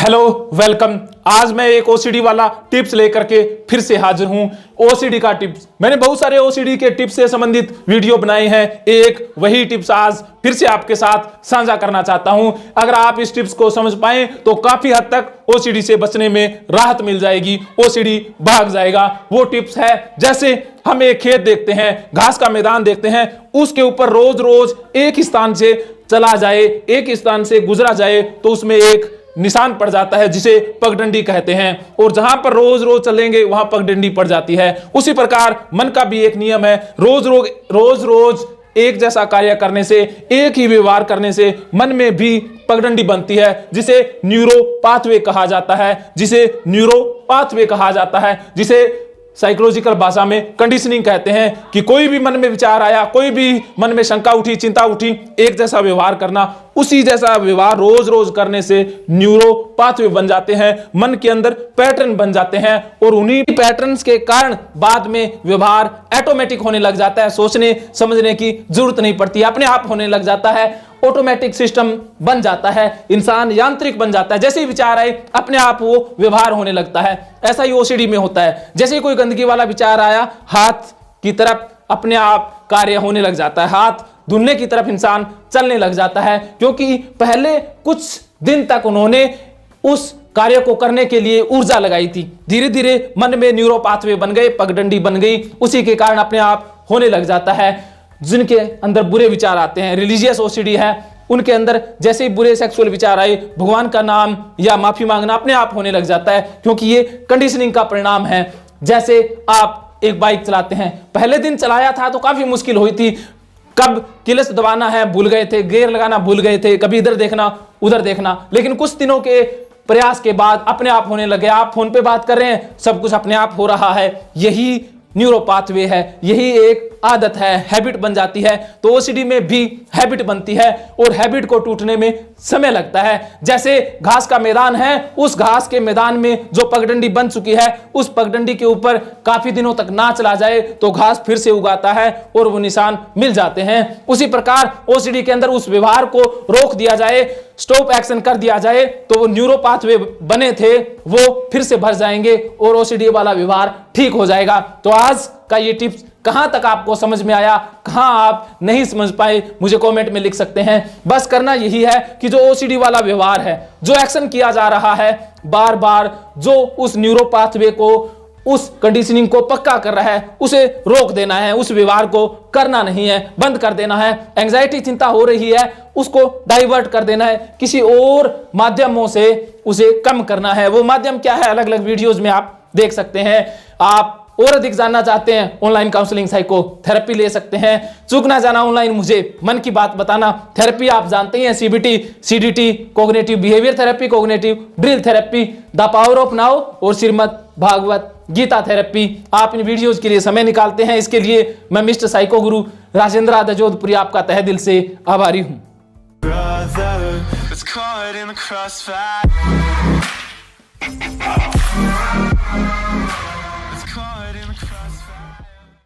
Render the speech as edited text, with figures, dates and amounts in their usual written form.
Hello welcome. आज मैं एक ओसीडी वाला टिप्स लेकर के फिर से हाजिर हूं। ओसीडी का टिप्स, मैंने बहुत सारे ओसीडी के टिप्स से संबंधित वीडियो बनाए हैं। एक वही टिप्स आज फिर से आपके साथ साझा करना चाहता हूं। अगर आप इस टिप्स को समझ पाए तो काफी हद तक ओसीडी से बचने में राहत मिल जाएगी, ओसीडी भाग जाएगा। वो टिप्स है, जैसे हम एक खेत देखते हैं, घास का मैदान देखते हैं, उसके ऊपर रोज रोज एक स्थान से चला जाए, एक स्थान से गुजरा जाए तो उसमें एक निशान पड़ जाता है जिसे पगडंडी कहते हैं। और जहां पर रोज रोज चलेंगे वहां पगडंडी पड़ जाती है। उसी प्रकार मन का भी एक नियम है, रोज रोज एक जैसा कार्य करने से, एक ही व्यवहार करने से मन में भी पगडंडी बनती है, जिसे न्यूरो पाथवे कहा जाता है, जिसे साइकोलॉजिकल भाषा में कंडीशनिंग कहते हैं। कि कोई भी मन में विचार आया, कोई भी मन में शंका उठी, चिंता उठी, एक जैसा व्यवहार करना, उसी जैसा व्यवहार रोज रोज करने से न्यूरो पाथवे बन जाते हैं, मन के अंदर पैटर्न बन जाते हैं और उन्हीं पैटर्न्स के कारण बाद में व्यवहार ऑटोमेटिक होने लग जाता है। सोचने समझने की जरूरत नहीं पड़ती, अपने आप होने लग जाता है। ऑटोमेटिक सिस्टम बन जाता है, इंसान यांत्रिक बन जाता है। जैसे ही विचार आए अपने आप वो व्यवहार होने लगता है। ऐसा ही ओसीडी में होता है। जैसे ही कोई गंदगी वाला विचार आया, हाथ की तरफ अपने आप कार्य होने लग जाता है, हाथ धुलने की तरफ इंसान चलने लग जाता है, क्योंकि पहले कुछ दिन तक उन्होंने उस कार्य को करने के लिए ऊर्जा लगाई थी। धीरे धीरे मन में न्यूरो पाथवे बन गए, पगडंडी बन गई, उसी के कारण अपने आप होने लग जाता है। जिनके अंदर बुरे विचार आते हैं, रिलीजियस ओसीडी है, उनके अंदर जैसे ही बुरे सेक्सुअल विचार आए, भगवान का नाम या माफी मांगना अपने आप होने लग जाता है, क्योंकि ये कंडीशनिंग का परिणाम है। जैसे आप एक बाइक चलाते हैं, पहले दिन चलाया था तो काफी मुश्किल हुई थी, कब क्लच दबाना है भूल गए थे, गियर लगाना भूल गए थे, कभी इधर देखना उधर देखना, लेकिन कुछ दिनों के प्रयास के बाद अपने आप होने लगे। आप फोन पे बात कर रहे हैं, सब कुछ अपने आप हो रहा है। यही न्यूरो पाथवे है, यही एक आदत है, हैबिट बन जाती है। तो ओसीडी में भी हैबिट बनती है और हैबिट को टूटने में समय लगता है। जैसे घास का मैदान है, उस घास के मैदान में जो पगडंडी बन चुकी है, उस पगडंडी के ऊपर काफी दिनों तक ना चला जाए तो घास फिर से उगाता है और वो निशान मिल जाते हैं। उसी प्रकार ओसीडी के अंदर उस व्यवहार को रोक दिया जाए, स्टॉप एक्शन कर दिया जाए, तो वो न्यूरो पाथवे बने थे वो फिर से भर जाएंगे और ओसीडी वाला व्यवहार ठीक हो जाएगा। तो आज का ये टिप्स कहां तक आपको समझ में आया, कहां आप नहीं समझ पाए, मुझे कमेंट में लिख सकते हैं। बस करना यही है कि जो ओसीडी वाला व्यवहार है, जो एक्शन किया जा रहा है बार बार, जो उस न्यूरो पाथवे को, उस कंडीशनिंग को पक्का कर रहा है, उसे रोक देना है, उस व्यवहार को करना नहीं है, बंद कर देना है। एंजाइटी चिंता हो रही है, उसको डाइवर्ट कर देना है, किसी और माध्यमों से उसे कम करना है। वो माध्यम क्या है, अलग अलग वीडियोज में आप देख सकते हैं। आप और अधिक जानना चाहते हैं, ऑनलाइन काउंसलिंग साइको थेरेपी ले सकते हैं। चूक ना जाना ऑनलाइन मुझे मन की बात बताना। थेरेपी आप जानते हैं, CBT, CDT, cognitive behaviour therapy, cognitive drill therapy, the power of now और श्रीमद् भागवत गीता थेरेपी। आप इन वीडियोज के लिए समय निकालते हैं, इसके लिए मैं मिस्टर साइको गुरु राजेंद्र आदा जोधपुरी आपका तहे दिल से आभारी हूं। Brother, it's caught in the crossfire.